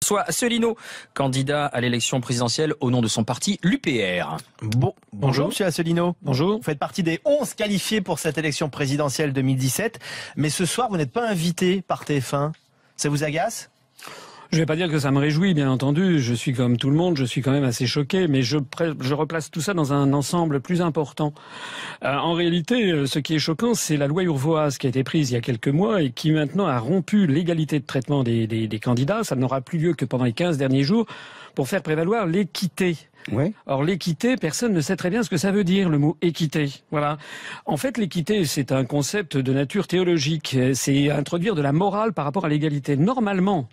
François Asselineau, candidat à l'élection présidentielle au nom de son parti, l'UPR. Bonjour Monsieur Asselineau. Bonjour. Vous faites partie des 11 qualifiés pour cette élection présidentielle 2017, mais ce soir vous n'êtes pas invité par TF1. Ça vous agace ? Je ne vais pas dire que ça me réjouit, bien entendu. Je suis comme tout le monde, je suis quand même assez choqué, mais je replace tout ça dans un ensemble plus important. En réalité, ce qui est choquant, c'est la loi Urvoas qui a été prise il y a quelques mois et qui maintenant a rompu l'égalité de traitement des candidats. Ça n'aura plus lieu que pendant les 15 derniers jours pour faire prévaloir l'équité. Oui. Or, l'équité, personne ne sait très bien ce que ça veut dire, le mot équité. Voilà. En fait, l'équité, c'est un concept de nature théologique. C'est introduire de la morale par rapport à l'égalité. Normalement,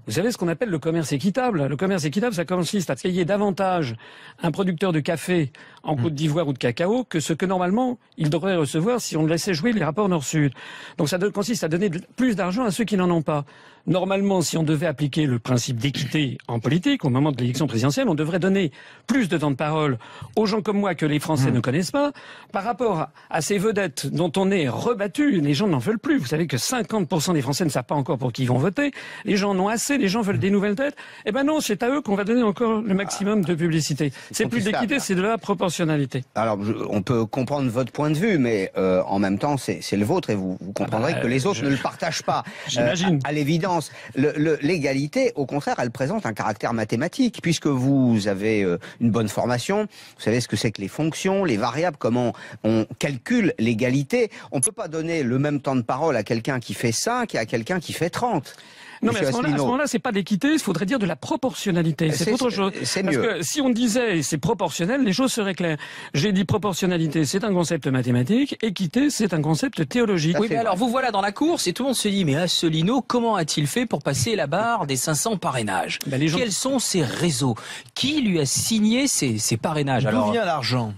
vous savez ce qu'on appelle le commerce équitable. Le commerce équitable, ça consiste à payer davantage un producteur de café en Côte d'Ivoire ou de cacao que ce que normalement il devrait recevoir si on laissait jouer les rapports Nord-Sud. Donc ça consiste à donner plus d'argent à ceux qui n'en ont pas. Normalement, si on devait appliquer le principe d'équité en politique, au moment de l'élection présidentielle, on devrait donner plus de temps de parole aux gens comme moi que les Français ne connaissent pas. Par rapport à ces vedettes dont on est rebattu, les gens n'en veulent plus. Vous savez que 50% des Français ne savent pas encore pour qui ils vont voter. Les gens en ont assez, les gens veulent des nouvelles têtes. Eh ben non, c'est à eux qu'on va donner encore le maximum de publicité. C'est plus d'équité, c'est de la proportionnalité. Alors, on peut comprendre votre point de vue, mais en même temps, c'est le vôtre et vous comprendrez que les autres ne le partagent pas. J'imagine. À l'évidence. L'égalité, au contraire, elle présente un caractère mathématique, puisque vous avez une bonne formation, vous savez ce que c'est que les fonctions, les variables, comment on calcule l'égalité. On ne peut pas donner le même temps de parole à quelqu'un qui fait 5 et à quelqu'un qui fait 30. Non, mais à ce moment-là, c'est pas d'équité, il faudrait dire de la proportionnalité. C'est autre chose. C'est mieux. Parce que si on disait c'est proportionnel, les choses seraient claires. J'ai dit proportionnalité, c'est un concept mathématique. Équité, c'est un concept théologique. Oui, mais alors vous voilà dans la course et tout le monde se dit, mais Asselineau, comment a-t-il fait pour passer la barre des 500 parrainages? Quels sont ses réseaux? Qui lui a signé ces parrainages? D'où vient l'argent?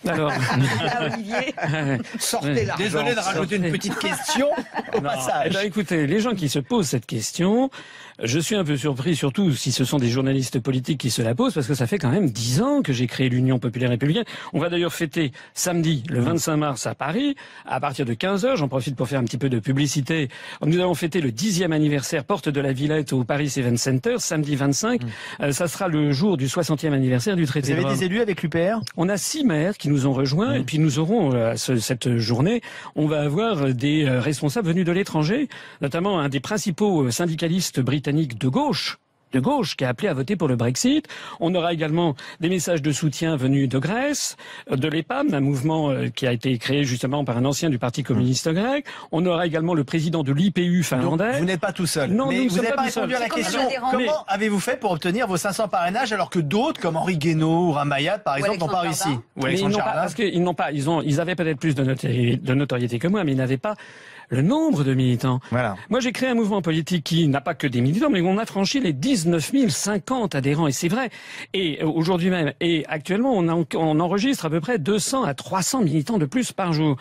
Alors, Olivier, sortez l'argent. Désolé de rajouter une petite question au passage. Eh ben, écoutez, les gens qui se posent cette question, je suis un peu surpris, surtout si ce sont des journalistes politiques qui se la posent, parce que ça fait quand même 10 ans que j'ai créé l'Union populaire républicaine. On va d'ailleurs fêter samedi, le 25 mars à Paris, à partir de 15h. J'en profite pour faire un petit peu de publicité. Nous allons fêter le 10e anniversaire Porte de la Villette au Paris Event Center, samedi 25. Ça sera le jour du 60e anniversaire du traité de Rome. Vous avez des élus avec l'UPR? On a 6 maires qui nous ont rejoints, et puis nous aurons, cette journée, on va avoir des responsables venus de l'étranger, notamment un des principaux syndicalistes britanniques de gauche, qui a appelé à voter pour le Brexit. On aura également des messages de soutien venus de Grèce, de l'EPAM, un mouvement qui a été créé justement par un ancien du Parti communiste grec. On aura également le président de l'IPU finlandais. Donc, vous n'êtes pas tout seul. Non, mais nous vous sommes n'avez pas pas tout répondu à la seuls. question. Comment avez-vous fait pour obtenir vos 500 parrainages alors que d'autres, comme Henri Guénaud ou Ramayad, par exemple, n'ont pas réussi? Mais ils n'ont pas, parce qu'ils n'ont pas, ils avaient peut-être plus de notoriété que moi, mais ils n'avaient pas le nombre de militants. Voilà. Moi, j'ai créé un mouvement politique qui n'a pas que des militants, mais on a franchi les 19 050 adhérents, et c'est vrai. Et aujourd'hui même, et actuellement, on enregistre à peu près 200 à 300 militants de plus par jour.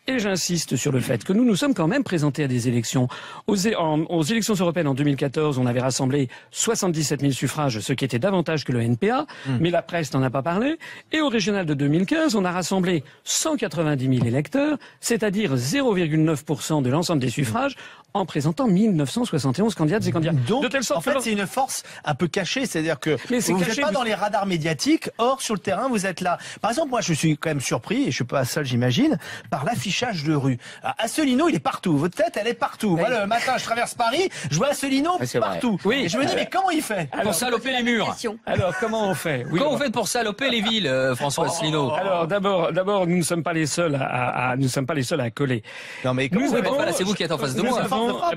Et j'insiste sur le fait que nous sommes quand même présentés à des élections. Aux élections européennes en 2014, on avait rassemblé 77 000 suffrages, ce qui était davantage que le NPA, mais la presse n'en a pas parlé. Et au régional de 2015, on a rassemblé 190 000 électeurs, c'est-à-dire 0,9% de l'ensemble des suffrages, en présentant 1971 candidates et candidats. Donc, de telle sorte en fait, c'est une force un peu cachée, c'est-à-dire que vous n'êtes pas dans les radars médiatiques, or sur le terrain, vous êtes là. Par exemple, moi, je suis quand même surpris, et je suis pas seul, j'imagine, par l'affichage de rue. Asselineau, il est partout. Votre tête, elle est partout. Moi, le matin, je traverse Paris, je vois Asselineau partout. Oui. Et je me dis, mais comment il fait? Pour saloper les murs. Alors, comment on fait? Comment vous faites pour saloper les villes, François Asselineau? Alors, d'abord, nous ne sommes pas les seuls à coller. Non, mais comment c'est vous qui êtes en face de moi.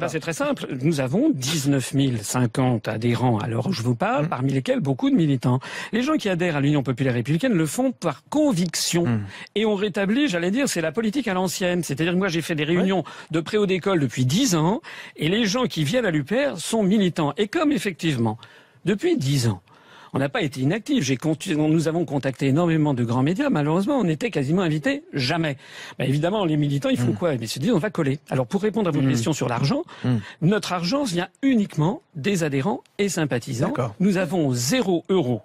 C'est très simple. Nous avons 19 050 adhérents à l'heure où je vous parle, parmi lesquels beaucoup de militants. Les gens qui adhèrent à l'Union populaire républicaine le font par conviction. Et on rétablit, j'allais dire, c'est la politique à l'ancienne. C'est-à-dire que moi, j'ai fait des réunions de préau d'école depuis 10 ans, et les gens qui viennent à l'UPR sont militants. Et comme effectivement, depuis 10 ans, on n'a pas été inactifs. Nous avons contacté énormément de grands médias. Malheureusement, on était quasiment invités jamais. Évidemment, les militants, ils font quoi? Ils se disent, on va coller. Alors, pour répondre à votre question sur l'argent, notre argent vient uniquement des adhérents et sympathisants. Nous avons 0 €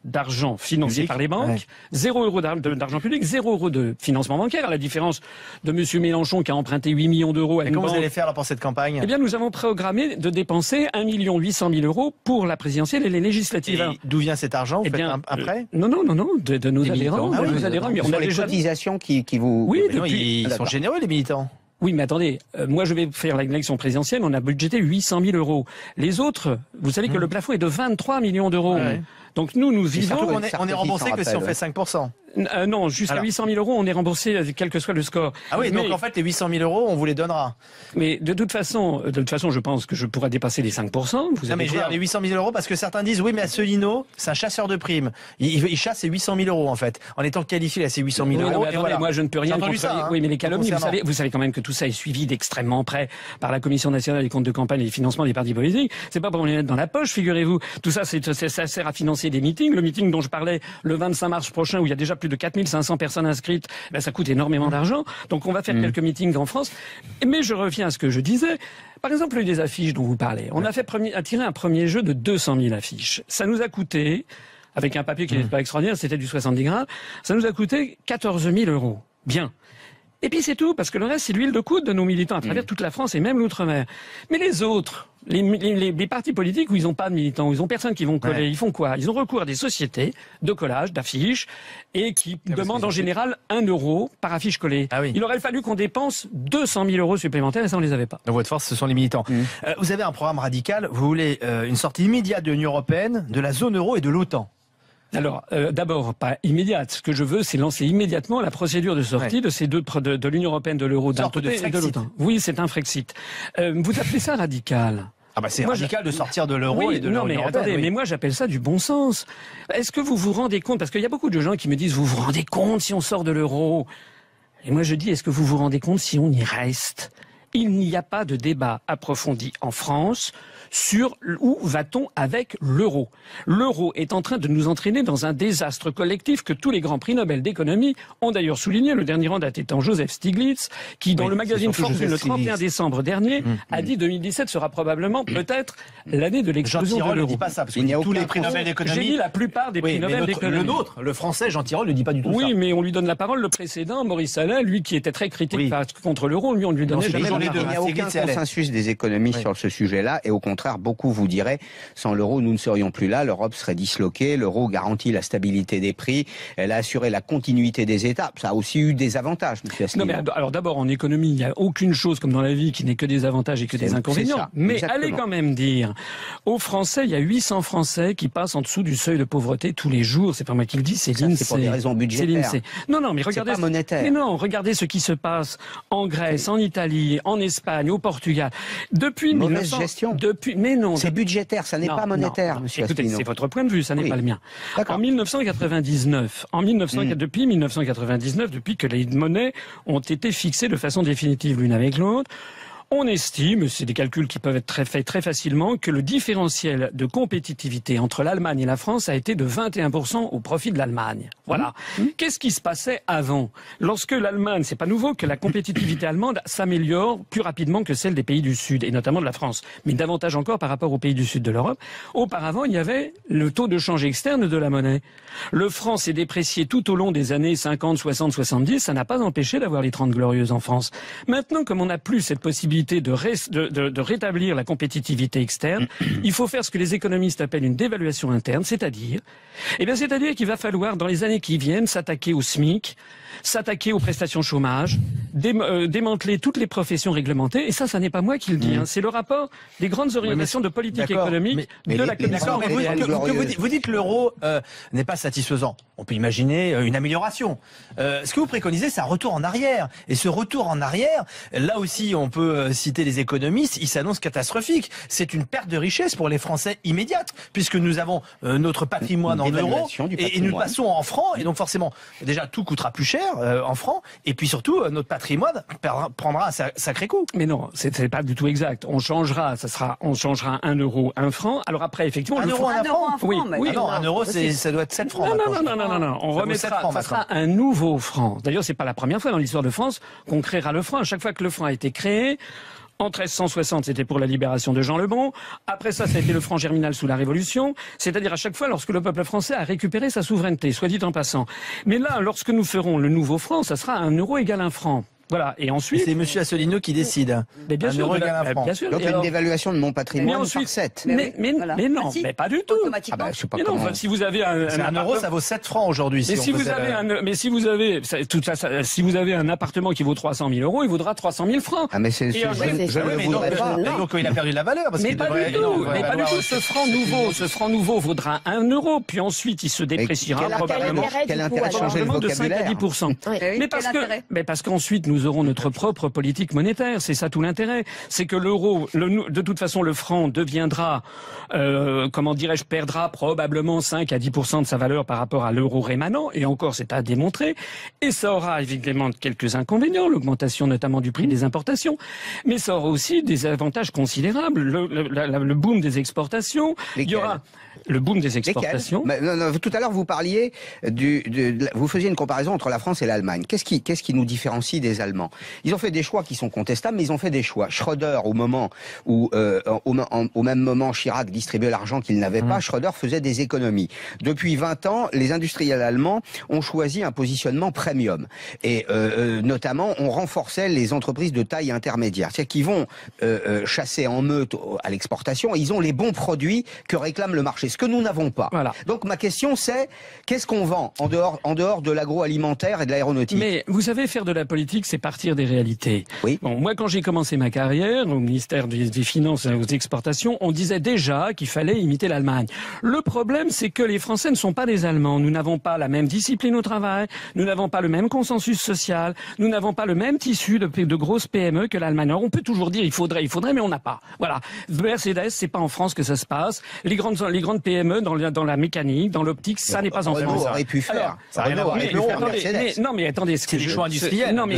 d'argent financé par les banques, 0 euro d'argent public, 0 euro de financement bancaire, à la différence de M. Mélenchon qui a emprunté 8 millions d'euros à une banque. Comment vous allez faire là pour cette campagne? Eh bien, nous avons programmé de dépenser 1 800 000 euros pour la présidentielle et les législatives. Et d'où vient cet argent? Vous faites un prêt? Non, de nos adhérents. Nos adhérents. On a des cotisations qui vous... Oui, ils sont généreux, les militants. Oui, mais attendez, moi je vais faire l'élection présidentielle, on a budgété 800 000 euros. Les autres, vous savez que le plafond est de 23 millions d'euros. Donc nous vivons... On est remboursé que si on fait 5%. Non, jusqu'à 800 000 euros, on est remboursé quel que soit le score. Ah oui, donc en fait, les 800 000 euros, on vous les donnera. Mais de toute façon, je pense que je pourrais dépasser les 5%. Non, mais les 800 000 euros, parce que certains disent, oui, mais Asselineau, c'est un chasseur de primes. Il chasse ses 800 000 euros, en fait, en étant qualifié à ces 800 000 euros. Attendez, voilà. Moi, je ne peux rien contre ça. Oui, mais les calomnies, vous savez quand même que tout ça est suivi d'extrêmement près par la Commission nationale des comptes de campagne et des financements des partis politiques. C'est pas pour les mettre dans la poche, figurez-vous. Tout ça, ça sert à financer des meetings. Le meeting dont je parlais le 25 mars prochain, où il y a déjà plus de 4500 personnes inscrites, ça coûte énormément d'argent. Donc on va faire quelques meetings en France. Mais je reviens à ce que je disais. Par exemple, des affiches dont vous parlez. On a tiré un premier jeu de 200 000 affiches. Ça nous a coûté, avec un papier qui n'est pas extraordinaire, c'était du 70 grammes, ça nous a coûté 14 000 euros. Bien. Et puis c'est tout, parce que le reste, c'est l'huile de coude de nos militants à travers toute la France et même l'outre-mer. Mais les autres, les partis politiques où ils n'ont pas de militants, où ils n'ont personne qui vont coller, ils font quoi? Ils ont recours à des sociétés de collage, d'affiches, et qui demandent en général 1 euro par affiche collée. Il aurait fallu qu'on dépense 200 000 euros supplémentaires et ça on les avait pas. Donc votre force, ce sont les militants. Vous avez un programme radical, vous voulez une sortie immédiate de l'Union européenne, de la zone euro et de l'OTAN. Alors, d'abord, pas immédiate. Ce que je veux, c'est lancer immédiatement la procédure de sortie de ces deux, de l'Union européenne, de l'euro, d'un côté et de l'OTAN. Oui, c'est un Frexit. Vous appelez ça radical? Ah bah c'est radical de sortir de l'euro et de l'Union européenne. Attendez, mais moi j'appelle ça du bon sens. Est-ce que vous vous rendez compte? Parce qu'il y a beaucoup de gens qui me disent, vous vous rendez compte si on sort de l'euro? Et moi je dis, est-ce que vous vous rendez compte si on y reste? Il n'y a pas de débat approfondi en France sur où va-t-on avec l'euro. L'euro est en train de nous entraîner dans un désastre collectif que tous les grands prix Nobel d'économie ont d'ailleurs souligné. Le dernier en date étant Joseph Stiglitz, qui dans le magazine Fortune le 31 décembre dernier a dit 2017 sera probablement peut-être l'année de l'explosion de l'euro. Ne dit pas ça, parce qu'il y a tous les prix Nobel d'économie. J'ai dit la plupart des prix Nobel d'économie. Le nôtre, le français Jean Tirole ne dit pas du tout ça. Oui, mais on lui donne la parole. Le précédent, Maurice Alain, lui qui était très critique contre l'euro, lui on lui donnait jamais la parole. Il n'y a aucun consensus des économistes sur ce sujet-là, et au contraire, beaucoup vous diraient, sans l'euro, nous ne serions plus là, l'Europe serait disloquée, l'euro garantit la stabilité des prix, elle a assuré la continuité des États, ça a aussi eu des avantages, monsieur Asselineau. Non, mais alors d'abord, en économie, il n'y a aucune chose comme dans la vie qui n'est que des avantages et que des inconvénients. Ça, mais allez quand même dire aux Français, il y a 800 Français qui passent en dessous du seuil de pauvreté tous les jours, c'est pas moi qui le dis, c'est l'INSEE. C'est pour des raisons budgétaires. Non, mais regardez. C'est pas monétaire. Mais non, regardez ce qui se passe en Grèce, en Italie, en Espagne, au Portugal. Depuis mauvaise gestion. Mais non. C'est budgétaire, ça n'est pas monétaire, monsieur Asselineau. Écoutez, c'est votre point de vue, ça n'est pas le mien. En 1999, depuis 1999, depuis que les monnaies ont été fixées de façon définitive l'une avec l'autre, on estime, c'est des calculs qui peuvent être faits très facilement, que le différentiel de compétitivité entre l'Allemagne et la France a été de 21% au profit de l'Allemagne. Voilà. Qu'est-ce qui se passait avant? Lorsque l'Allemagne, c'est pas nouveau que la compétitivité allemande s'améliore plus rapidement que celle des pays du Sud, et notamment de la France, mais davantage encore par rapport aux pays du Sud de l'Europe. Auparavant, il y avait le taux de change externe de la monnaie. Le franc s'est déprécié tout au long des années 50, 60, 70, ça n'a pas empêché d'avoir les 30 glorieuses en France. Maintenant, comme on n'a plus cette possibilité de rétablir la compétitivité externe, il faut faire ce que les économistes appellent une dévaluation interne, c'est-à-dire qu'il va falloir, dans les années qui viennent, s'attaquer au SMIC, s'attaquer aux prestations chômage, démanteler toutes les professions réglementées, et ça n'est pas moi qui le dis, c'est le rapport des grandes orientations de politique économique de la Commission européenne. Vous dites que l'euro n'est pas satisfaisant. On peut imaginer une amélioration. Ce que vous préconisez, c'est un retour en arrière. Et ce retour en arrière, là aussi, on peut citer les économistes, il s'annonce catastrophique. C'est une perte de richesse pour les Français immédiate, puisque nous avons notre patrimoine en euros et nous passons en francs. Et donc forcément, déjà, tout coûtera plus cher en francs. Et puis surtout, notre patrimoine prendra un sacré coup. Mais non, c'est pas du tout exact. On changera 1 euro, 1 franc. Alors après, effectivement, 1 euro, 1 franc. Oui. Non, 1 euro, ça doit être 7 francs. Non. On remettra, ça sera un nouveau franc. D'ailleurs, c'est pas la première fois dans l'histoire de France qu'on créera le franc. À chaque fois que le franc a été créé, En 1360, c'était pour la libération de Jean le Bon. Après ça a été le franc germinal sous la Révolution. C'est-à-dire à chaque fois lorsque le peuple français a récupéré sa souveraineté, soit dit en passant. Mais là, lorsque nous ferons le nouveau franc, ça sera 1 euro égale 1 franc. Voilà. Et ensuite, c'est Monsieur Asselineau qui décide. Mais bien sûr, bien sûr. Donc une dévaluation de mon patrimoine par 7. Mais non, mais pas du tout. Ah bah, je sais pas non, enfin, si vous avez un euro, ça vaut 7 francs aujourd'hui. Mais si vous avez un appartement qui vaut 300 000 euros, il vaudra 300 000 francs. Ah mais je ne voudrais pas. Donc il a perdu de la valeur. Mais pas du tout. Ce franc nouveau vaudra 1 euro, puis ensuite il se dépréciera probablement. Quel intérêt de changer le vocabulaire? De 5 à 10%. Mais parce qu'ensuite nous aurons notre propre politique monétaire. C'est ça tout l'intérêt. C'est que l'euro, de toute façon, le franc deviendra, perdra probablement 5 à 10% de sa valeur par rapport à l'euro rémanent. Et encore, c'est à démontrer. Et ça aura évidemment quelques inconvénients, l'augmentation notamment du prix des importations. Mais ça aura aussi des avantages considérables. Le boom des exportations. Il y aura le boom des exportations. Non, tout à l'heure, vous parliez vous faisiez une comparaison entre la France et l'Allemagne. Qu'est-ce qui nous différencie des Allemands? Ils ont fait des choix qui sont contestables, mais ils ont fait des choix. Schröder, au moment où, au même moment, Chirac distribuait l'argent qu'il n'avait pas, Schröder faisait des économies. Depuis 20 ans, les industriels allemands ont choisi un positionnement premium. Et notamment, on renforçait les entreprises de taille intermédiaire. C'est-à-dire qu'ils vont chasser en meute à l'exportation et ils ont les bons produits que réclame le marché, ce que nous n'avons pas. Voilà. Donc ma question c'est, qu'est-ce qu'on vend en dehors de l'agroalimentaire et de l'aéronautique? Mais vous savez, faire de la politique, c'est partir des réalités. Oui. Bon, moi, quand j'ai commencé ma carrière au ministère des Finances et aux exportations, on disait déjà qu'il fallait imiter l'Allemagne. Le problème, c'est que les Français ne sont pas des Allemands. Nous n'avons pas la même discipline au travail, nous n'avons pas le même consensus social, nous n'avons pas le même tissu de grosses PME que l'Allemagne. Alors, on peut toujours dire il faudrait, mais on n'a pas. Voilà. Mercedes, c'est pas en France que ça se passe. Les grandes PME dans la mécanique, dans l'optique, ça n'est pas en France. Renault aurait pu faire. Mais attendez, c'est des choix industriels. Non, mais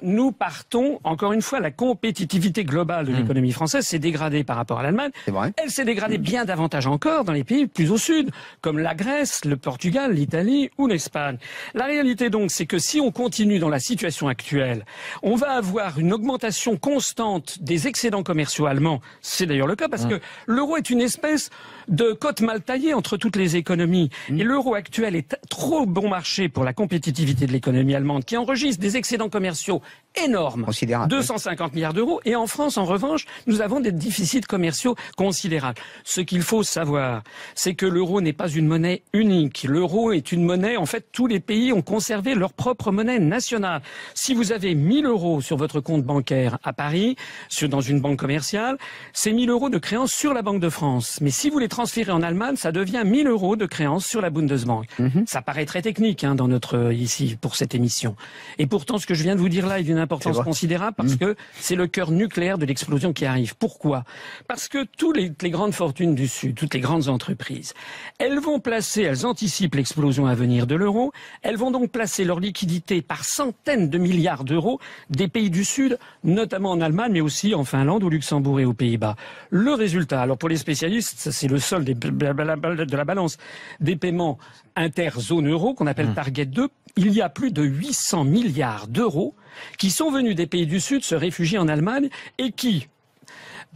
nous partons, encore une fois, la compétitivité globale de l'économie française s'est dégradée par rapport à l'Allemagne. Elle s'est dégradée bien davantage encore dans les pays plus au sud, comme la Grèce, le Portugal, l'Italie ou l'Espagne. La réalité donc, c'est que si on continue dans la situation actuelle, on va avoir une augmentation constante des excédents commerciaux allemands. C'est d'ailleurs le cas parce que l'euro est une espèce de cote mal taillée entre toutes les économies. Et l'euro actuel est trop bon marché pour la compétitivité de l'économie allemande qui enregistre des excédents commerciaux énormes, 250 milliards d'euros. Et en France, en revanche, nous avons des déficits commerciaux considérables. Ce qu'il faut savoir, c'est que l'euro n'est pas une monnaie unique. L'euro est une monnaie, en fait, tous les pays ont conservé leur propre monnaie nationale. Si vous avez 1000 euros sur votre compte bancaire à Paris, dans une banque commerciale, c'est 1000 euros de créances sur la Banque de France. Mais si vous les transférez en Allemagne, ça devient 1000 euros de créances sur la Bundesbank. Ça paraît très technique dans ici pour cette émission. Et pourtant, ce que je viens de vous dire là est d'une importance considérable parce que c'est le cœur nucléaire de l'explosion qui arrive. Pourquoi? Parce que toutes les grandes fortunes du Sud, toutes les grandes entreprises, elles anticipent l'explosion à venir de l'euro, elles vont donc placer leur liquidité par centaines de milliards d'euros des pays du Sud, notamment en Allemagne, mais aussi en Finlande, au Luxembourg et aux Pays-Bas. Le résultat, alors pour les spécialistes, c'est le solde de la balance des paiements inter-zone euro, qu'on appelle Target 2, il y a plus de 800 milliards d'euros qui sont venus des pays du Sud se réfugier en Allemagne et qui,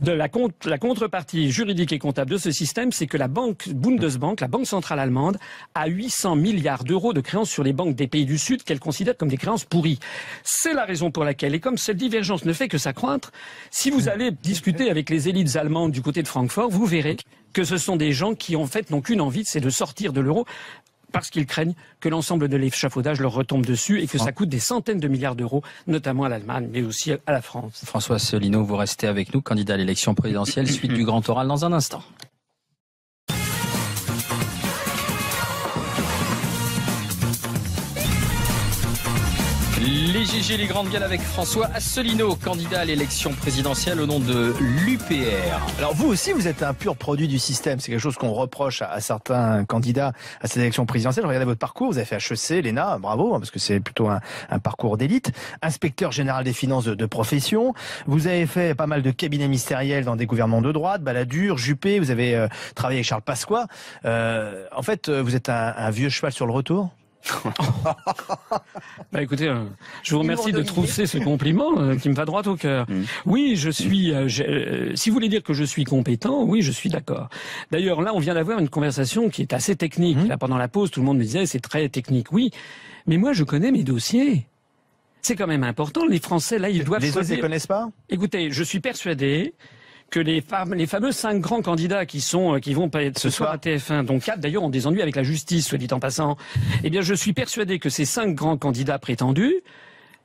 la contrepartie juridique et comptable de ce système, c'est que la banque Bundesbank, la banque centrale allemande, a 800 milliards d'euros de créances sur les banques des pays du Sud qu'elle considère comme des créances pourries. C'est la raison pour laquelle, et comme cette divergence ne fait que s'accroître, si vous allez discuter avec les élites allemandes du côté de Francfort, vous verrez que ce sont des gens qui, en fait, n'ont qu'une envie, c'est de sortir de l'euro, parce qu'ils craignent que l'ensemble de l'échafaudage leur retombe dessus et que ça coûte des centaines de milliards d'euros, notamment à l'Allemagne, mais aussi à la France. François Asselineau, vous restez avec nous, candidat à l'élection présidentielle, suite du grand oral dans un instant. Les GG, les grandes gueules avec François Asselineau, candidat à l'élection présidentielle au nom de l'UPR. Alors vous aussi, vous êtes un pur produit du système. C'est quelque chose qu'on reproche à certains candidats à cette élection présidentielle. Regardez votre parcours, vous avez fait HEC, l'ENA, bravo, parce que c'est plutôt un parcours d'élite. Inspecteur général des finances de profession. Vous avez fait pas mal de cabinets ministériels dans des gouvernements de droite, Balladur, Juppé, vous avez travaillé avec Charles Pasqua. En fait, vous êtes un vieux cheval sur le retour ? Bah écoutez, je vous remercie de trousser ce compliment qui me va droit au cœur. Oui, je suis. Si vous voulez dire que je suis compétent, oui, je suis d'accord. D'ailleurs, là, on vient d'avoir une conversation qui est assez technique. Là, pendant la pause, tout le monde me disait c'est très technique. Oui, mais moi, je connais mes dossiers. C'est quand même important. Les Français, là, ils doivent. Les autres ne les connaissent pas. Écoutez, je suis persuadé que les fameux 5 grands candidats qui vont ce soir à TF1, dont 4 d'ailleurs ont des ennuis avec la justice, soit dit en passant, eh bien je suis persuadé que ces 5 grands candidats prétendus,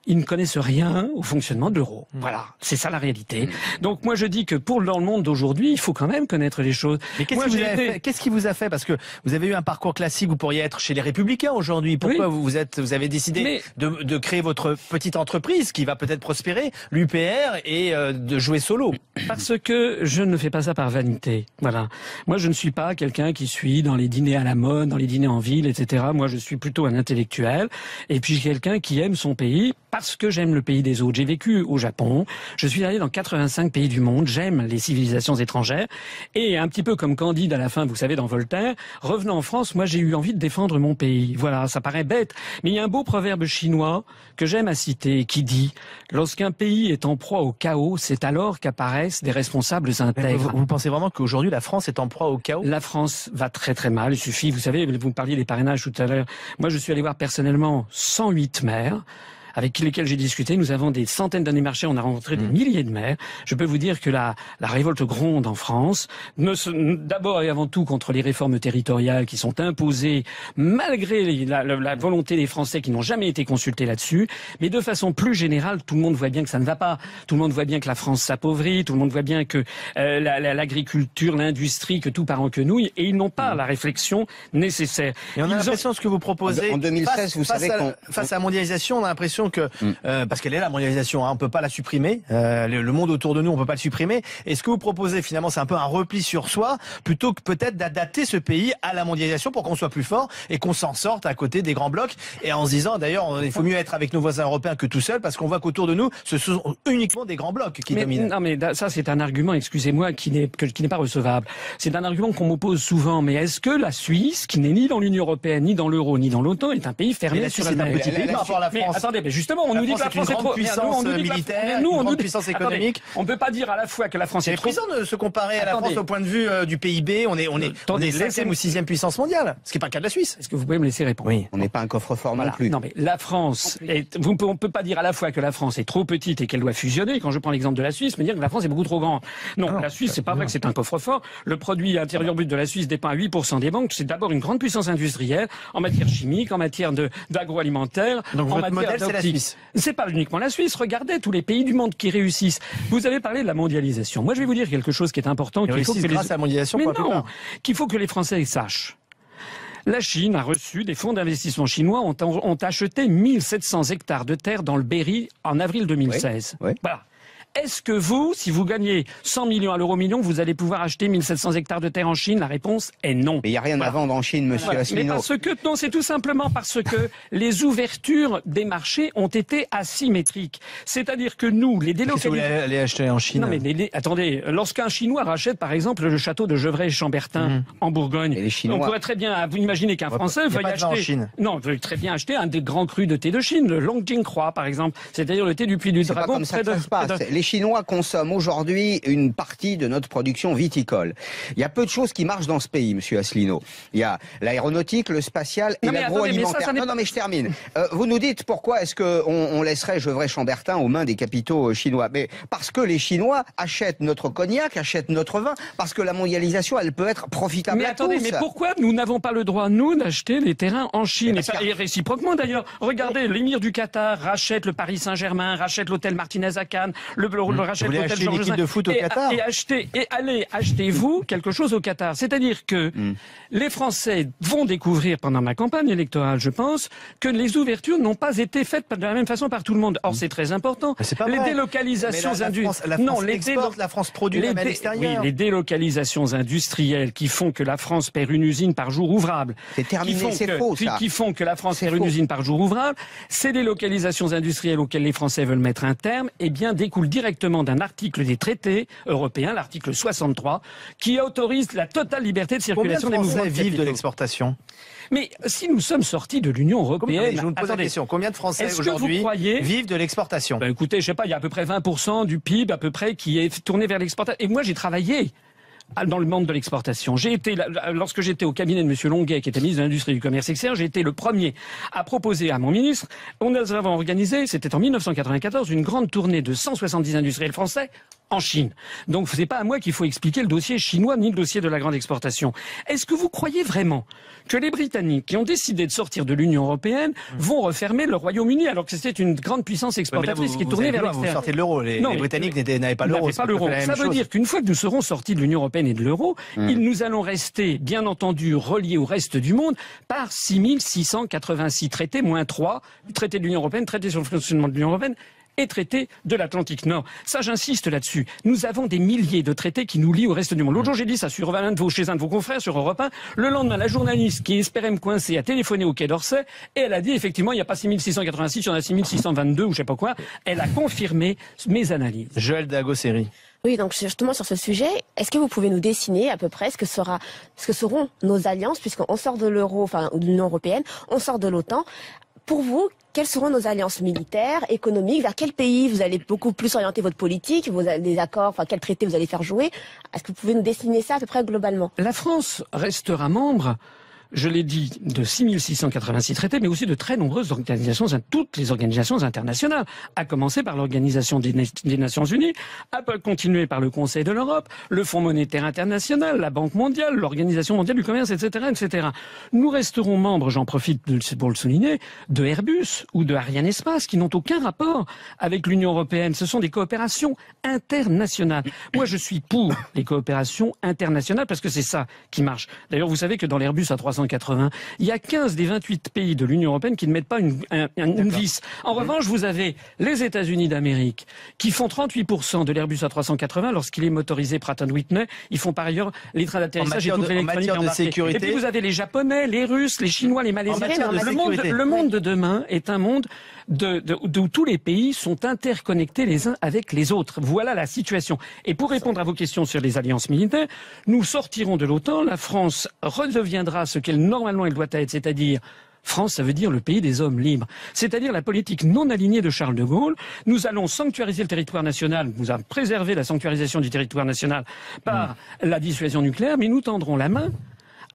ils ne connaissent rien au fonctionnement de l'euro. Voilà, c'est ça la réalité. Donc moi je dis que dans le monde d'aujourd'hui, il faut quand même connaître les choses. Mais qu'est-ce qui vous a fait Parce que vous avez eu un parcours classique, vous pourriez être chez les Républicains aujourd'hui. Pourquoi vous avez décidé de créer votre petite entreprise qui va peut-être prospérer, l'UPR, et de jouer solo? Parce que je ne fais pas ça par vanité. Voilà. Moi je ne suis pas quelqu'un qui suit dans les dîners à la mode, dans les dîners en ville, etc. Moi je suis plutôt un intellectuel et puis quelqu'un qui aime son pays parce que j'aime le pays des autres. J'ai vécu au Japon, je suis allé dans 85 pays du monde, j'aime les civilisations étrangères, et un petit peu comme Candide à la fin, vous savez, dans Voltaire, revenant en France, moi j'ai eu envie de défendre mon pays. Voilà, ça paraît bête, mais il y a un beau proverbe chinois que j'aime à citer qui dit « Lorsqu'un pays est en proie au chaos, c'est alors qu'apparaissent des responsables intègres. » Vous pensez vraiment qu'aujourd'hui la France est en proie au chaos? La France va très très mal, il suffit, vous savez, vous me parliez des parrainages tout à l'heure, moi je suis allé voir personnellement 108 maires, avec lesquels j'ai discuté. Nous avons des centaines d'années marché, on a rencontré des milliers de maires. Je peux vous dire que la révolte gronde en France, d'abord et avant tout contre les réformes territoriales qui sont imposées malgré la volonté des Français qui n'ont jamais été consultés là-dessus. Mais de façon plus générale, tout le monde voit bien que ça ne va pas. Tout le monde voit bien que la France s'appauvrit, tout le monde voit bien que l'agriculture, l'industrie, que tout part en quenouille, et ils n'ont pas la réflexion nécessaire. Et on a l'impression ce que vous proposez en 2016, vous savez face à la mondialisation, on a l'impression que parce qu'elle est la mondialisation, hein, on peut pas la supprimer. Le monde autour de nous, on peut pas le supprimer. Et ce que vous proposez, finalement, c'est un peu un repli sur soi, plutôt que peut-être d'adapter ce pays à la mondialisation pour qu'on soit plus fort et qu'on s'en sorte à côté des grands blocs. Et en se disant, d'ailleurs, il faut mieux être avec nos voisins européens que tout seul, parce qu'on voit qu'autour de nous, ce sont uniquement des grands blocs qui dominent. Non, mais ça, c'est un argument, excusez-moi, qui n'est pas recevable. C'est un argument qu'on m'oppose souvent. Mais est-ce que la Suisse, qui n'est ni dans l'Union européenne, ni dans l'euro, ni dans l'OTAN, est un pays fermé sur elle-même? C'est un petit pays par rapport à la France. Attendez, mais justement, on nous dit que la France est trop puissance militaire, une grande puissance économique. On ne peut pas dire à la fois que la France est trop... C'est puissant de se comparer à la France au point de vue du PIB. On est 5e ou 6e puissance mondiale, ce qui n'est pas le cas de la Suisse. Est-ce que vous pouvez me laisser répondre? Oui. On n'est pas un coffre-fort non plus. Non, mais la France on peut pas dire à la fois que la France est trop petite et qu'elle doit fusionner. Quand je prends l'exemple de la Suisse, me dire que la France est beaucoup trop grande. Non, la Suisse, c'est pas vrai que c'est un coffre-fort. Le produit intérieur brut de la Suisse dépend à 8% des banques. C'est d'abord une grande puissance industrielle en matière chimique, en matière d'agroalimentaire. Donc votre modèle, c'est la Suisse. C'est pas uniquement la Suisse. Regardez tous les pays du monde qui réussissent. Vous avez parlé de la mondialisation. Moi, je vais vous dire quelque chose qui est important. Grâce à la mondialisation, qu'il faut que les Français sachent. La Chine a reçu, des fonds d'investissement chinois ont acheté 1700 hectares de terre dans le Berry en avril 2016. Oui. Voilà. Est-ce que vous, si vous gagnez 100 millions à l'euro million, vous allez pouvoir acheter 1700 hectares de terre en Chine? La réponse est non. Mais il n'y a rien à vendre en Chine, monsieur Asselineau. Mais c'est tout simplement parce que les ouvertures des marchés ont été asymétriques. C'est-à-dire que nous, les délocalisations... Qu'est-ce que vous allez acheter en Chine? Non, mais attendez, lorsqu'un Chinois rachète, par exemple, le château de Gevrey-Chambertin en Bourgogne, on pourrait très bien vous imaginer qu'un Français veuille acheter... Non, veuille très bien acheter un des grands crus de thé de Chine, le Longjingcroix, par exemple. C'est-à-dire le thé du Puy du Dragon. C'est pas comme ça que ça se passe. Les Chinois consomment aujourd'hui une partie de notre production viticole. Il y a peu de choses qui marchent dans ce pays, monsieur Asselineau. Il y a l'aéronautique, le spatial et l'agroalimentaire. Non, mais je termine. Vous nous dites pourquoi est-ce qu'on laisserait Gevrey-Chambertin aux mains des capitaux chinois? Mais parce que les Chinois achètent notre cognac, achètent notre vin, parce que la mondialisation, elle peut être profitable à tous. Mais pourquoi nous n'avons pas le droit, nous, d'acheter les terrains en Chine? Et réciproquement, d'ailleurs. Regardez, l'émir du Qatar rachète le Paris Saint-Germain, rachète l'hôtel Martinez à Cannes, Vous voulez acheter une équipe de foot au Qatar? Achetez-vous quelque chose au Qatar. C'est-à-dire que les Français vont découvrir pendant ma campagne électorale, je pense, que les ouvertures n'ont pas été faites de la même façon par tout le monde. Or, c'est très important. Les délocalisations industrielles... La France produit même à l'extérieur. Oui, les délocalisations industrielles qui font que la France perd une usine par jour ouvrable. C'est terminé, c'est faux, ça. Qui font que la France perd une usine par jour ouvrable. Ces délocalisations industrielles auxquelles les Français veulent mettre un terme, eh bien, découlent directement directement d'un article des traités européens, l'article 63, qui autorise la totale liberté de circulation des mouvements de capitaux. Vivent de l'exportation. Mais si nous sommes sortis de l'Union européenne... Je vous pose la question. Combien de Français aujourd'hui vivent de l'exportation? Écoutez, je sais pas, il y a à peu près 20% du PIB à peu près qui est tourné vers l'exportation. Et moi, j'ai travaillé dans le monde de l'exportation. Lorsque j'étais au cabinet de M. Longuet, qui était ministre de l'Industrie et du Commerce extérieur, j'ai été le premier à proposer à mon ministre, nous avons organisé, c'était en 1994, une grande tournée de 170 industriels français en Chine. Donc c'est pas à moi qu'il faut expliquer le dossier chinois ni le dossier de la grande exportation. Est-ce que vous croyez vraiment que les Britanniques, qui ont décidé de sortir de l'Union européenne, vont refermer le Royaume-Uni alors que c'était une grande puissance exportatrice qui tournait vers l'extérieur? Vous sortez de l'euro. Les Britanniques n'avaient pas l'euro. Ça veut dire qu'une fois que nous serons sortis de l'Union européenne et de l'euro, nous allons rester, bien entendu, reliés au reste du monde par 6686 traités, moins 3, traité de l'Union européenne, traité sur le fonctionnement de l'Union européenne, et traité de l'Atlantique Nord. Ça, j'insiste là-dessus. Nous avons des milliers de traités qui nous lient au reste du monde. L'autre jour, j'ai dit ça chez un de vos confrères sur Europe 1. Le lendemain, la journaliste qui espérait me coincer a téléphoné au Quai d'Orsay et elle a dit effectivement, il n'y a pas 6686, il y en a 6622 ou je sais pas quoi. Elle a confirmé mes analyses. Joël Dagosséry. Oui, donc justement sur ce sujet, est-ce que vous pouvez nous dessiner à peu près ce que seront nos alliances, puisqu'on sort de l'euro, enfin de l'Union européenne, on sort de l'OTAN. Pour vous, quelles seront nos alliances militaires, économiques? Vers quel pays vous allez beaucoup plus orienter votre politique, des accords, enfin quel traité vous allez faire jouer? Est-ce que vous pouvez nous dessiner ça à peu près globalement? La France restera membre, je l'ai dit, de 6686 traités, mais aussi de très nombreuses organisations, toutes les organisations internationales, à commencer par l'Organisation des Nations Unies, à continuer par le Conseil de l'Europe, le Fonds monétaire international, la Banque mondiale, l'Organisation mondiale du commerce, etc., etc. Nous resterons membres, j'en profite pour le souligner, de Airbus ou de Ariane Espace, qui n'ont aucun rapport avec l'Union européenne. Ce sont des coopérations internationales. Moi, je suis pour les coopérations internationales parce que c'est ça qui marche. D'ailleurs, vous savez que dans l'Airbus à 380, il y a 15 des 28 pays de l'Union européenne qui ne mettent pas une vis. En revanche, vous avez les États-Unis d'Amérique qui font 38% de l'Airbus A380 lorsqu'il est motorisé Pratt & Whitney. Ils font par ailleurs les trains d'atterrissage et tout électronique embarqué. Et puis vous avez les Japonais, les Russes, les Chinois, les Malaisiens. Le monde de demain est un monde où tous les pays sont interconnectés les uns avec les autres. Voilà la situation. Et pour répondre à vos questions sur les alliances militaires, nous sortirons de l'OTAN, la France redeviendra ce qu'elle normalement elle doit être, c'est-à-dire France, ça veut dire le pays des hommes libres. C'est-à-dire la politique non alignée de Charles de Gaulle. Nous allons sanctuariser le territoire national, nous allons préserver la sanctuarisation du territoire national par la dissuasion nucléaire, mais nous tendrons la main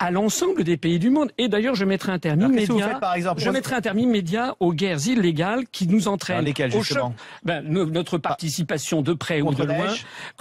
à l'ensemble des pays du monde. Et d'ailleurs, je mettrai un terme immédiat. Je mettrai un terme immédiat aux guires illégales qui nous entraînent au choc. Notre participation de près ou de loin.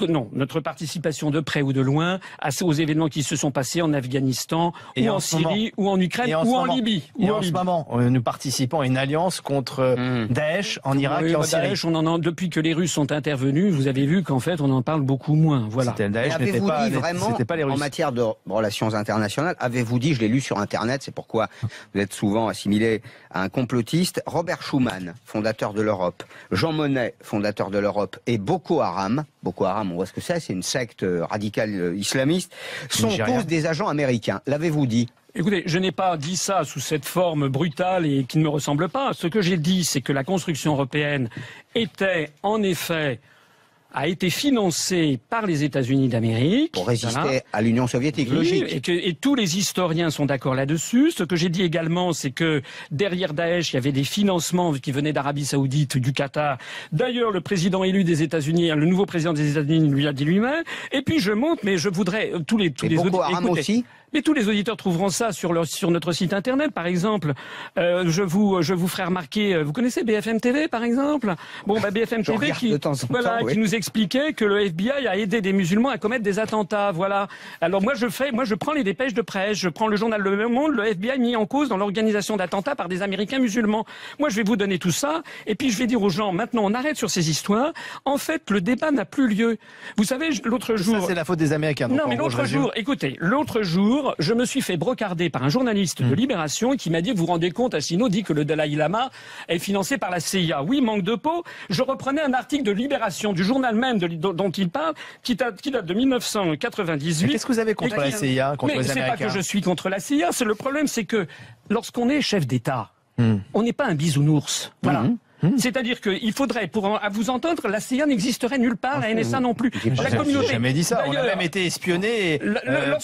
Non, notre participation de près ou de loin aux événements qui se sont passés en Afghanistan, ou en Syrie, ou en Ukraine, ou en Libye. Et en ce moment, nous participons à une alliance contre Daesh en Irak et en Syrie. Daesh, depuis que les Russes sont intervenus, vous avez vu qu'en fait, on en parle beaucoup moins. Voilà. Avez-vous dit vraiment, en matière de relations internationales, avez-vous dit, je l'ai lu sur Internet, c'est pourquoi vous êtes souvent assimilé à un complotiste, Robert Schuman, fondateur de l'Europe, Jean Monnet, fondateur de l'Europe, et Boko Haram, on voit ce que c'est une secte radicale islamiste, sont tous des agents américains. L'avez-vous dit ? Écoutez, je n'ai pas dit ça sous cette forme brutale et qui ne me ressemble pas. Ce que j'ai dit, c'est que la construction européenne était, en effet, a été financé par les États-Unis d'Amérique. Pour résister à l'Union soviétique, logique. Et tous les historiens sont d'accord là-dessus. Ce que j'ai dit également, c'est que derrière Daesh, il y avait des financements qui venaient d'Arabie Saoudite, du Qatar. D'ailleurs, le président élu des États-Unis, le nouveau président des États-Unis lui a dit lui-même. Et puis je monte, mais je voudrais tous les Boko Haram aussi. Mais tous les auditeurs trouveront ça sur notre site internet, par exemple. Je vous ferai remarquer. Vous connaissez BFM TV, par exemple. Bon, BFM TV qui nous expliquait que le FBI a aidé des musulmans à commettre des attentats. Voilà. Alors moi, je prends les dépêches de presse, je prends le journal Le Monde. Le FBI mis en cause dans l'organisation d'attentats par des Américains musulmans. Moi, je vais vous donner tout ça, et puis je vais dire aux gens maintenant, on arrête sur ces histoires. En fait, le débat n'a plus lieu. Vous savez, l'autre jour. Ça, c'est la faute des Américains. Non, mais l'autre jour, je me suis fait brocarder par un journaliste de Libération qui m'a dit, vous vous rendez compte, Asselineau dit que le Dalai Lama est financé par la CIA. Oui, manque de peau. Je reprenais un article de Libération, du journal même dont il parle, qui date de 1998. Qu'est-ce que vous avez contre la CIA, contre les Américains ? Mais c'est pas que je suis contre la CIA. Le problème, c'est que lorsqu'on est chef d'État, on n'est pas un bisounours. Voilà. C'est-à-dire qu'il faudrait, à vous entendre, la CIA n'existerait nulle part, la NSA non plus. La communauté. J'ai jamais dit ça. On a même été espionné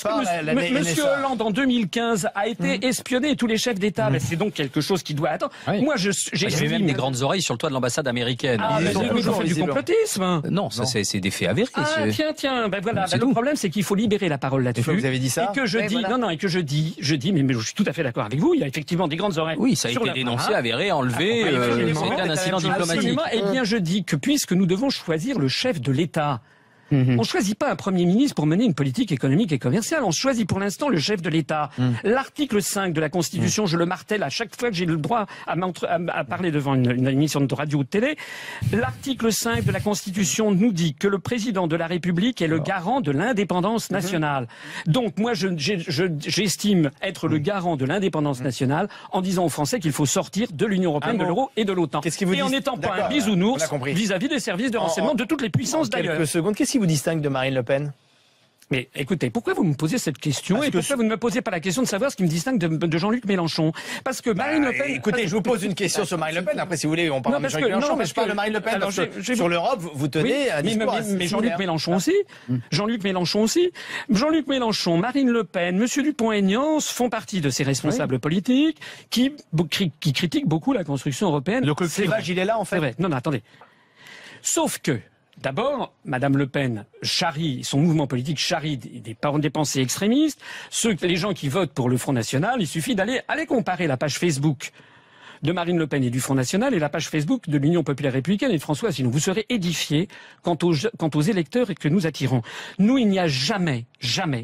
par la NSA. Monsieur Hollande, en 2015, a été espionné, et tous les chefs d'État. Mais c'est donc quelque chose qui doit attendre. Oui. Moi, j'ai même des grandes oreilles sur le toit de l'ambassade américaine. Ils ont fait du complotisme. Non, ça c'est des faits avérés. Tiens, voilà. Le problème, c'est qu'il faut libérer la parole là-dessus. Vous avez dit ça. Et que je dis, et que je dis, mais je suis tout à fait d'accord avec vous. Il y a effectivement des grandes oreilles. Oui, ça a été dénoncé, avéré, enlevé. C'est un incident diplomatique. Eh bien, je dis que puisque nous devons choisir le chef de l'État, on ne choisit pas un Premier ministre pour mener une politique économique et commerciale. On choisit pour l'instant le chef de l'État. L'article 5 de la Constitution, je le martèle à chaque fois que j'ai le droit à parler devant une émission de radio ou de télé. L'article 5 de la Constitution nous dit que le président de la République est le garant de l'indépendance nationale. Donc moi, j'estime être le garant de l'indépendance nationale en disant aux Français qu'il faut sortir de l'Union européenne, de l'euro et de l'OTAN. Et en n'étant pas un bisounours vis-à-vis des services de renseignement de toutes les puissances d'ailleurs. Quelques secondes. Qu'est-ce qui vous distingue de Marine Le Pen? Mais écoutez, pourquoi vous me posez cette question et pourquoi vous ne me posez pas la question de savoir ce qui me distingue de Jean-Luc Mélenchon? Parce que Marine Le Pen... Écoutez, je vous pose une question sur Marine Le Pen. Après, si vous voulez, on parle de Jean-Luc Mélenchon, mais je parle de Marine Le Pen. Alors, sur l'Europe, vous tenez un discours mais Jean-Luc Mélenchon aussi. Jean-Luc Mélenchon aussi. Jean-Luc Mélenchon, Marine Le Pen, Monsieur Dupont-Aignan font partie de ces responsables politiques qui critiquent beaucoup la construction européenne. Donc le clivage, il est là, en fait. C'est vrai. Non, attendez. Sauf que... D'abord, Madame Le Pen son mouvement politique charrie des pensées extrémistes. Les gens qui votent pour le Front National, il suffit d'aller comparer la page Facebook de Marine Le Pen et du Front National et la page Facebook de l'Union Populaire Républicaine et de François Asselineau. Vous serez édifiés quant aux électeurs que nous attirons. Nous, il n'y a jamais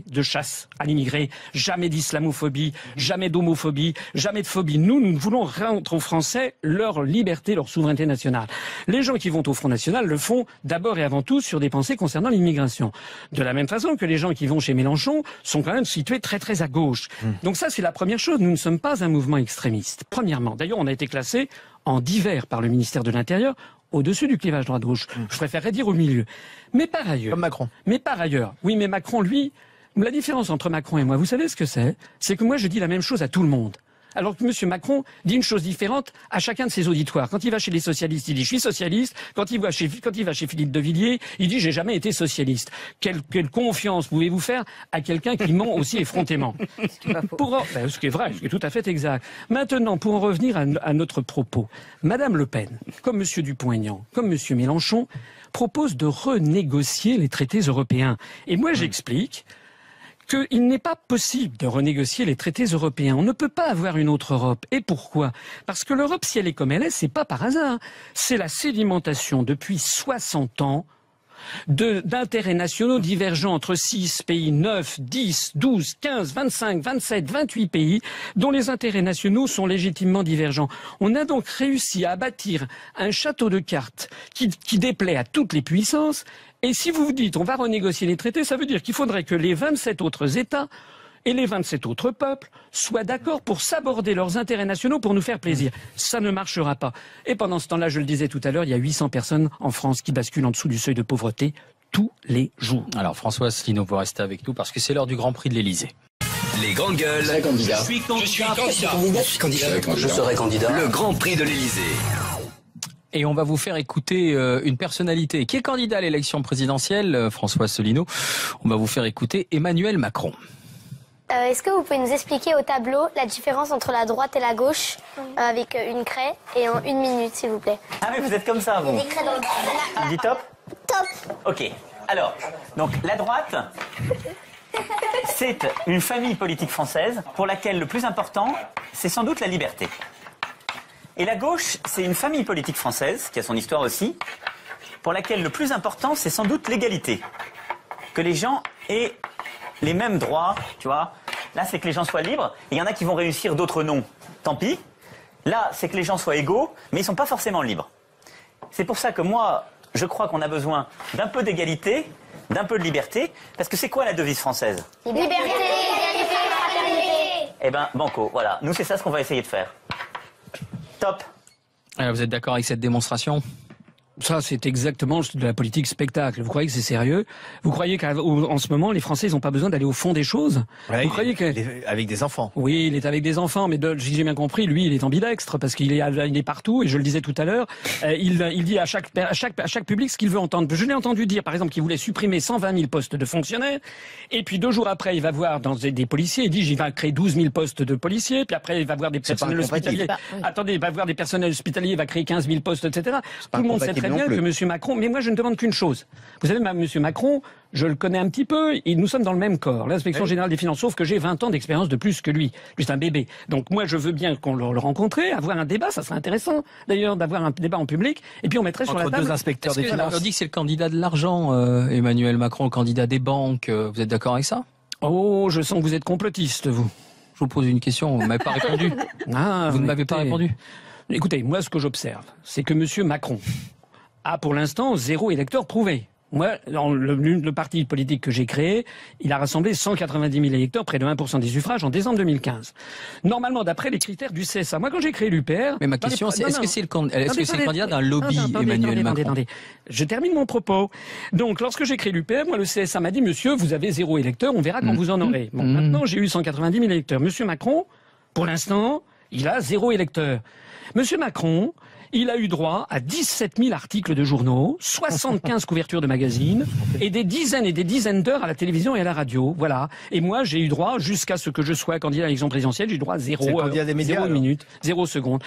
de chasse à l'immigré, jamais d'islamophobie, jamais d'homophobie, jamais de phobie. Nous voulons rendre aux Français leur liberté, leur souveraineté nationale. Les gens qui vont au Front National le font d'abord et avant tout sur des pensées concernant l'immigration. De la même façon que les gens qui vont chez Mélenchon sont quand même situés très très à gauche. Donc ça, c'est la première chose. Nous ne sommes pas un mouvement extrémiste. Premièrement. D'ailleurs, on a été classé en divers par le ministère de l'Intérieur au-dessus du clivage droite-gauche. Je préférerais dire au milieu. Mais par ailleurs... Comme Macron. Mais par ailleurs, oui, mais Macron, lui... La différence entre Macron et moi, vous savez ce que c'est? C'est que moi, je dis la même chose à tout le monde. Alors que M. Macron dit une chose différente à chacun de ses auditoires. Quand il va chez les socialistes, il dit « je suis socialiste ». Quand il va chez Philippe de Villiers, il dit « j'ai jamais été socialiste ». Quelle confiance pouvez-vous faire à quelqu'un qui ment aussi effrontément? Ce qui est vrai, ce qui est tout à fait exact. Maintenant, pour en revenir à notre propos, Madame Le Pen, comme M. Dupont-Aignan, comme M. Mélenchon, propose de renégocier les traités européens. Et moi, j'explique qu'il n'est pas possible de renégocier les traités européens. On ne peut pas avoir une autre Europe. Et pourquoi? Parce que l'Europe, si elle est comme elle est, c'est pas par hasard. C'est la sédimentation depuis 60 ans d'intérêts nationaux divergents entre 6 pays, 9, 10, 12, 15, 25, 27, 28 pays, dont les intérêts nationaux sont légitimement divergents. On a donc réussi à bâtir un château de cartes qui déplaît à toutes les puissances. Et si vous vous dites on va renégocier les traités, ça veut dire qu'il faudrait que les 27 autres États et les 27 autres peuples soient d'accord pour s'aborder leurs intérêts nationaux pour nous faire plaisir. Ça ne marchera pas. Et pendant ce temps-là, je le disais tout à l'heure, il y a 800 personnes en France qui basculent en dessous du seuil de pauvreté tous les jours. Alors François Asselineau, vous restez avec nous parce que c'est l'heure du Grand Prix de l'Élysée. Les grandes gueules. Je suis candidat. Je serai candidat. Le Grand Prix de l'Élysée. Et on va vous faire écouter une personnalité qui est candidat à l'élection présidentielle, François Asselineau. On va vous faire écouter Emmanuel Macron. Est-ce que vous pouvez nous expliquer au tableau la différence entre la droite et la gauche avec une craie et en 1 minute, s'il vous plaît? Ah mais vous êtes comme ça, vous. Des craies dans le... On dit top? Top. Ok. Alors, donc la droite, c'est une famille politique française pour laquelle le plus important, c'est sans doute la liberté. Et la gauche, c'est une famille politique française, qui a son histoire aussi, pour laquelle le plus important, c'est sans doute l'égalité. Que les gens aient les mêmes droits, tu vois. Là, c'est que les gens soient libres. Il y en a qui vont réussir, d'autres non. Tant pis. Là, c'est que les gens soient égaux, mais ils ne sont pas forcément libres. C'est pour ça que moi, je crois qu'on a besoin d'un peu d'égalité, d'un peu de liberté, parce que c'est quoi la devise française? Liberté, égalité, fraternité. Eh ben, banco, voilà. Nous, c'est ça ce qu'on va essayer de faire. Top. Alors, vous êtes d'accord avec cette démonstration? Ça, c'est exactement de la politique spectacle. Vous croyez que c'est sérieux? Vous croyez qu'en ce moment, les Français, ils n'ont pas besoin d'aller au fond des choses? Ouais, vous croyez avec des enfants. Oui, il est avec des enfants, mais si j'ai bien compris, lui, il est ambidextre parce qu'il est partout. Et je le disais tout à l'heure, il dit à chaque public ce qu'il veut entendre. Je l'ai entendu dire, par exemple, qu'il voulait supprimer 120 000 postes de fonctionnaires. Et puis 2 jours après, il va voir dans des policiers. Il dit, j'y vais créer 12 000 postes de policiers. Puis après, il va voir des personnels hospitaliers. Attendez, il va voir des personnels hospitaliers. Il va créer 15 000 postes, etc. Tout le monde sait très bien que M. Macron. Mais moi, je ne demande qu'une chose. Vous savez, M. Macron, je le connais un petit peu, et nous sommes dans le même corps, l'Inspection Générale des Finances, sauf que j'ai 20 ans d'expérience de plus que lui. Juste un bébé. Donc moi, je veux bien qu'on le rencontre, avoir un débat, ça serait intéressant, d'ailleurs, d'avoir un débat en public, et puis on mettrait sur la table... deux inspecteurs des finances. On dit que c'est le candidat de l'argent, Emmanuel Macron, le candidat des banques. Vous êtes d'accord avec ça? Oh, je sens que vous êtes complotiste, vous. Je vous pose une question, vous ne m'avez pas répondu. Vous ne m'avez pas répondu. Écoutez, moi, ce que j'observe, c'est que M. Macron a pour l'instant 0 électeur prouvé. Moi, dans le parti politique que j'ai créé, il a rassemblé 190 000 électeurs, près de 1% des suffrages, en décembre 2015. Normalement, d'après les critères du CSA. Moi, quand j'ai créé l'UPR... Mais ma question, c'est est-ce que c'est le candidat d'un lobby, Emmanuel Macron? Attendez. Je termine mon propos. Donc, lorsque j'ai créé l'UPR, moi, le CSA m'a dit, monsieur, vous avez 0 électeur, on verra quand vous en aurez. Bon, maintenant, j'ai eu 190 000 électeurs. Monsieur Macron, pour l'instant, il a 0 électeur. Monsieur Macron... il a eu droit à 17 000 articles de journaux, 75 couvertures de magazines et des dizaines d'heures à la télévision et à la radio. Voilà. Et moi, j'ai eu droit, jusqu'à ce que je sois candidat à l'élection présidentielle, j'ai eu droit à 0 minutes, 0 secondes.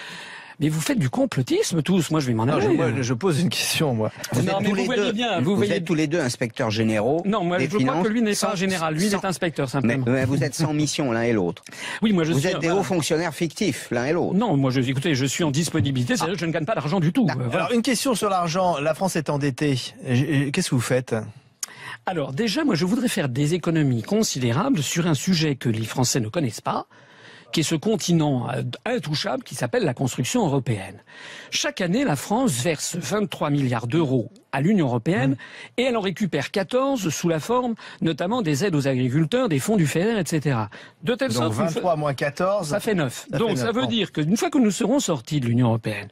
Mais vous faites du complotisme tous. Moi, je vais m'en aller. Je pose une question, moi. Vous êtes tous les deux inspecteurs généraux. Non, moi, je crois que lui n'est pas général. Lui, il est inspecteur, simplement. Mais vous êtes sans mission l'un et l'autre. Oui, moi, vous êtes des hauts fonctionnaires fictifs, l'un et l'autre. Non, moi, écoutez, je suis en disponibilité. C'est-à-dire que je ne gagne pas d'argent du tout. Alors, une question sur l'argent. La France est endettée. Qu'est-ce que vous faites? Alors, déjà, moi, je voudrais faire des économies considérables sur un sujet que les Français ne connaissent pas, qui est ce continent intouchable qui s'appelle la construction européenne. Chaque année, la France verse 23 milliards d'euros à l'Union européenne et elle en récupère 14 sous la forme notamment des aides aux agriculteurs, des fonds du FEDER, etc. De telle sorte, 23 moins 14, ça fait 9. Donc ça veut dire qu'une fois que nous serons sortis de l'Union européenne,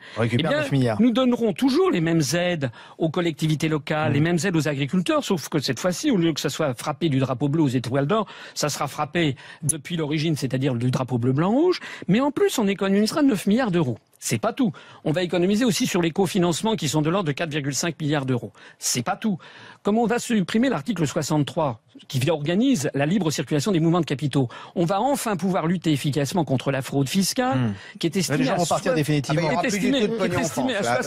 nous donnerons toujours les mêmes aides aux collectivités locales, les mêmes aides aux agriculteurs, sauf que cette fois-ci, au lieu que ça soit frappé du drapeau bleu aux étoiles d'or, ça sera frappé depuis l'origine, c'est-à-dire du drapeau bleu, blanc, rouge, mais en plus on économisera 9 milliards d'euros. C'est pas tout. On va économiser aussi sur les cofinancements qui sont de l'ordre de 4,5 milliards d'euros. C'est pas tout. Comme on va supprimer l'article 63 qui organise la libre circulation des mouvements de capitaux, on va enfin pouvoir lutter efficacement contre la fraude fiscale qui est estimée à partir définitivement.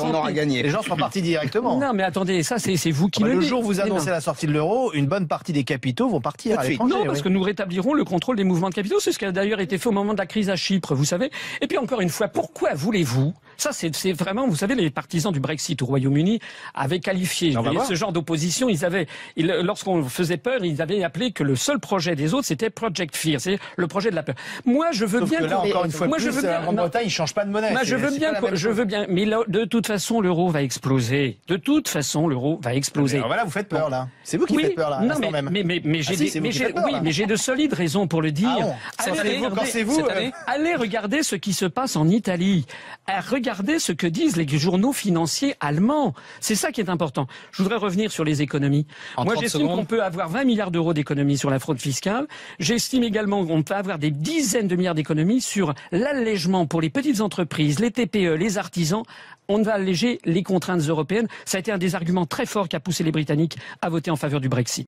On aura gagné. Les gens seront partis directement. Non, mais attendez, ça c'est vous qui le dites. Le jour où vous annoncez la sortie de l'euro, une bonne partie des capitaux vont partir à l'étranger. Non, parce que nous rétablirons le contrôle des mouvements de capitaux. C'est ce qui a d'ailleurs été fait au moment de la crise à Chypre, vous savez. Et puis encore une fois, pourquoi voulez-vous? Ça, c'est vraiment, vous savez, les partisans du Brexit au Royaume-Uni avaient qualifié ce genre d'opposition. Lorsqu'on faisait peur, ils avaient appelé que le seul projet des autres, c'était Project Fear, c'est le projet de la peur. Moi, je veux bien. Encore une fois, la Grande-Bretagne, ils changent pas de monnaie. Moi, je veux bien. Mais de toute façon, l'euro va exploser. De toute façon, l'euro va exploser. Alors voilà, vous faites peur là. C'est vous qui faites peur là. Non, mais j'ai de solides raisons pour le dire. Allez regarder ce qui se passe en Italie. Regardez ce que disent les journaux financiers allemands. C'est ça qui est important. Je voudrais revenir sur les économies. Moi, j'estime qu'on peut avoir 20 milliards d'euros d'économies sur la fraude fiscale. J'estime également qu'on peut avoir des dizaines de milliards d'économies sur l'allègement pour les petites entreprises, les TPE, les artisans. On va alléger les contraintes européennes. Ça a été un des arguments très forts qui a poussé les Britanniques à voter en faveur du Brexit.